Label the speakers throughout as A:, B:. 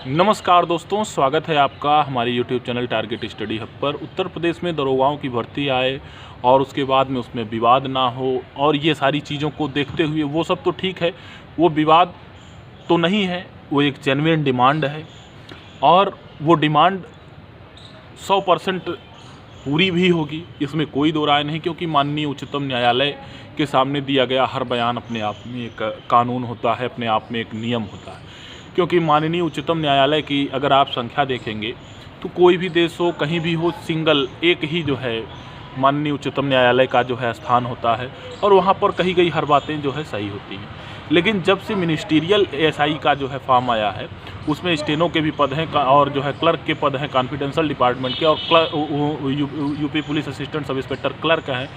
A: नमस्कार दोस्तों, स्वागत है आपका हमारे YouTube channel target study hub पर। उत्तर प्रदेश में दरोगाओं की भर्ती आए और उसके बाद में उसमें विवाद ना हो और ये सारी चीज़ों को देखते हुए वो सब तो ठीक है, वो विवाद तो नहीं है, वो एक जेन्युइन डिमांड है और वो डिमांड 100% पूरी भी होगी, इसमें कोई दो राय नहीं। क्योंकि माननीय उच्चतम न्यायालय के सामने दिया गया हर बयान अपने आप में एक कानून होता है, अपने आप में एक नियम होता है। क्योंकि माननीय उच्चतम न्यायालय की अगर आप संख्या देखेंगे तो कोई भी देश हो, कहीं भी हो, सिंगल एक ही जो है माननीय उच्चतम न्यायालय का जो है स्थान होता है और वहाँ पर कही गई हर बातें जो है सही होती हैं। लेकिन जब से मिनिस्टीरियल एएसआई का जो है फॉर्म आया है, उसमें स्टेनो के भी पद हैं और जो है क्लर्क के पद हैं कॉन्फिडेंशियल डिपार्टमेंट के, और UP police assistant sub inspector clerk हैं,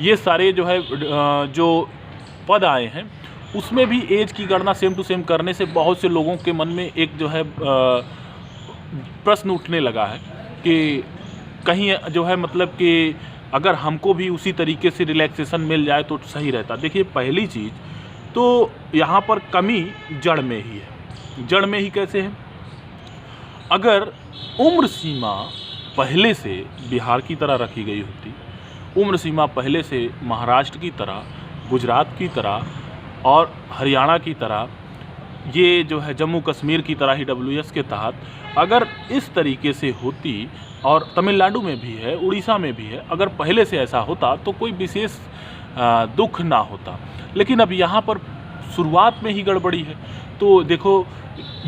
A: ये सारे जो है जो पद आए हैं उसमें भी एज की गणना सेम टू सेम करने से बहुत से लोगों के मन में एक जो है प्रश्न उठने लगा है कि कहीं जो है मतलब कि अगर हमको भी उसी तरीके से रिलैक्सेशन मिल जाए तो सही रहता। देखिए, पहली चीज़ तो यहाँ पर कमी जड़ में ही है। जड़ में ही कैसे है? अगर उम्र सीमा पहले से बिहार की तरह रखी गई होती, उम्र सीमा पहले से महाराष्ट्र की तरह, गुजरात की तरह और हरियाणा की तरह, ये जो है जम्मू कश्मीर की तरह ही डब्ल्यूएस के तहत अगर इस तरीके से होती, और तमिलनाडु में भी है, उड़ीसा में भी है, अगर पहले से ऐसा होता तो कोई विशेष दुख ना होता। लेकिन अब यहाँ पर शुरुआत में ही गड़बड़ी है। तो देखो,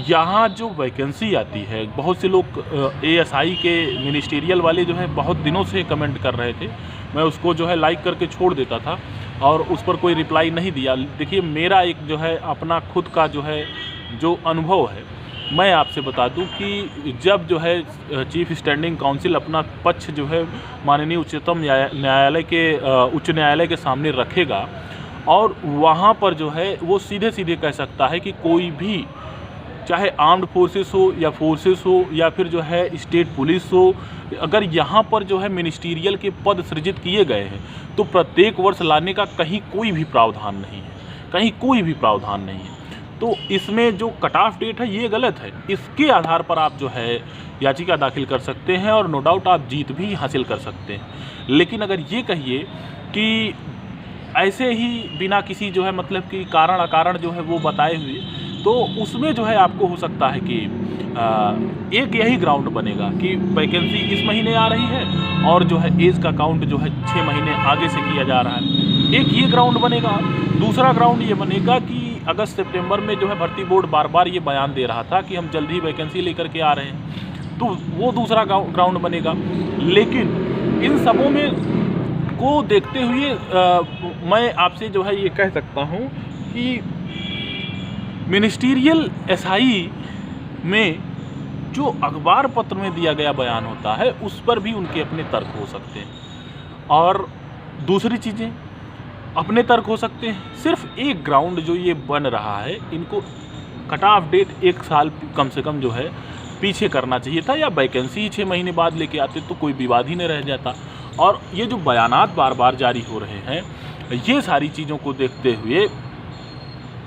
A: यहाँ जो वैकेंसी आती है, बहुत से लोग एएसआई के मिनिस्टीरियल वाले जो है बहुत दिनों से कमेंट कर रहे थे, मैं उसको जो है लाइक करके छोड़ देता था और उस पर कोई रिप्लाई नहीं दिया। देखिए, मेरा एक जो है अपना खुद का जो है जो अनुभव है, मैं आपसे बता दूं कि जब जो है चीफ स्टैंडिंग काउंसिल अपना पक्ष जो है माननीय उच्चतम न्यायालय के उच्च न्यायालय के सामने रखेगा और वहाँ पर जो है वो सीधे सीधे कह सकता है कि कोई भी, चाहे आर्म्ड फोर्सेस हो या फोर्सेस हो या फिर जो है स्टेट पुलिस हो, अगर यहाँ पर जो है मिनिस्टीरियल के पद सृजित किए गए हैं तो प्रत्येक वर्ष लाने का कहीं कोई भी प्रावधान नहीं है, कहीं कोई भी प्रावधान नहीं है। तो इसमें जो कट ऑफ डेट है ये गलत है। इसके आधार पर आप जो है याचिका दाखिल कर सकते हैं और नो डाउट आप जीत भी हासिल कर सकते हैं। लेकिन अगर ये कहिए कि ऐसे ही बिना किसी जो है मतलब कि कारण अकारण जो है वो बताए हुए, तो उसमें जो है आपको हो सकता है कि एक यही ग्राउंड बनेगा कि वैकेंसी इस महीने आ रही है और जो है एज का काउंट जो है 6 महीने आगे से किया जा रहा है। एक ये ग्राउंड बनेगा। दूसरा ग्राउंड ये बनेगा कि अगस्त सितंबर में जो है भर्ती बोर्ड बार बार ये बयान दे रहा था कि हम जल्द ही वैकेंसी लेकर के आ रहे हैं, तो वो दूसरा ग्राउंड बनेगा। लेकिन इन सबों में को देखते हुए मैं आपसे जो है ये कह सकता हूँ कि मिनिस्टीरियल एसआई में जो अखबार पत्र में दिया गया बयान होता है उस पर भी उनके अपने तर्क हो सकते हैं और दूसरी चीज़ें अपने तर्क हो सकते हैं। सिर्फ एक ग्राउंड जो ये बन रहा है, इनको कट ऑफ डेट 1 साल कम से कम जो है पीछे करना चाहिए था, या वैकेंसी 6 महीने बाद लेके आते तो कोई विवाद ही नहीं रह जाता। और ये जो बयानात बार बार जारी हो रहे हैं, ये सारी चीज़ों को देखते हुए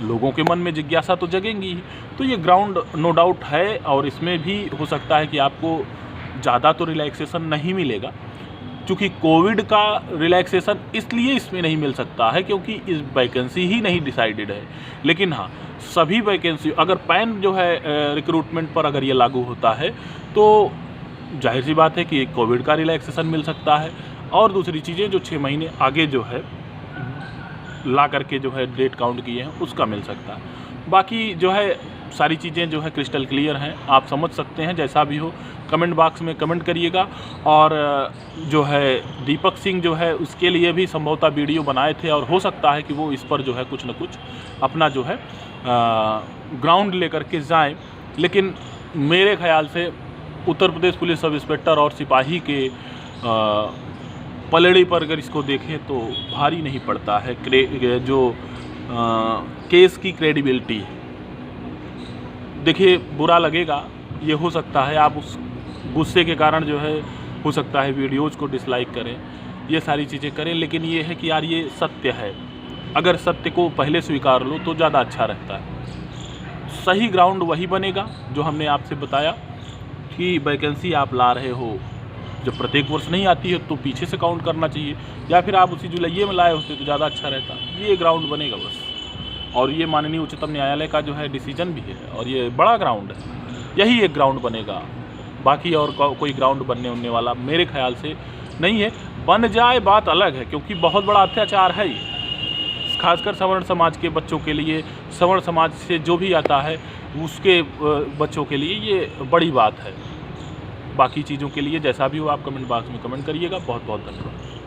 A: लोगों के मन में जिज्ञासा तो जगेंगी ही। तो ये ग्राउंड नो डाउट है और इसमें भी हो सकता है कि आपको ज़्यादा तो रिलैक्सेशन नहीं मिलेगा, क्योंकि कोविड का रिलैक्सेशन इसलिए इसमें नहीं मिल सकता है क्योंकि इस वैकेंसी ही नहीं डिसाइडेड है। लेकिन हाँ, सभी वैकेंसी अगर पैन जो है रिक्रूटमेंट पर अगर ये लागू होता है तो जाहिर सी बात है कि कोविड का रिलैक्सेशन मिल सकता है और दूसरी चीज़ें जो 6 महीने आगे जो है ला करके जो है डेट काउंट किए हैं उसका मिल सकता है। बाकी जो है सारी चीज़ें जो है क्रिस्टल क्लियर हैं, आप समझ सकते हैं। जैसा भी हो कमेंट बॉक्स में कमेंट करिएगा। और जो है दीपक सिंह जो है उसके लिए भी संभवतः वीडियो बनाए थे और हो सकता है कि वो इस पर जो है कुछ न कुछ अपना जो है ग्राउंड लेकर के जाएं। लेकिन मेरे ख्याल से Uttar Pradesh police sub inspector और सिपाही के पलड़ी पर अगर इसको देखें तो भारी नहीं पड़ता है जो केस की क्रेडिबिलिटी। देखिए, बुरा लगेगा, ये हो सकता है आप उस गुस्से के कारण जो है हो सकता है वीडियोज़ को डिसलाइक करें, ये सारी चीज़ें करें, लेकिन ये है कि यार ये सत्य है। अगर सत्य को पहले स्वीकार लो तो ज़्यादा अच्छा रहता है। सही ग्राउंड वही बनेगा जो हमने आपसे बताया कि वैकेंसी आप ला रहे हो जब प्रत्येक वर्ष नहीं आती है तो पीछे से काउंट करना चाहिए, या फिर आप उसी जुलाइये में लाए होते तो ज़्यादा अच्छा रहता। ये ग्राउंड बनेगा बस, और ये माननीय उच्चतम न्यायालय का जो है डिसीजन भी है, और ये बड़ा ग्राउंड है, यही एक ग्राउंड बनेगा। बाकी और कोई ग्राउंड बनने उनने वाला मेरे ख्याल से नहीं है। बन जाए बात अलग है, क्योंकि बहुत बड़ा अत्याचार है ये, खासकर सवर्ण समाज के बच्चों के लिए, सवर्ण समाज से जो भी आता है उसके बच्चों के लिए ये बड़ी बात है। बाकी चीज़ों के लिए जैसा भी हो आप कमेंट बॉक्स में कमेंट करिएगा। बहुत बहुत धन्यवाद।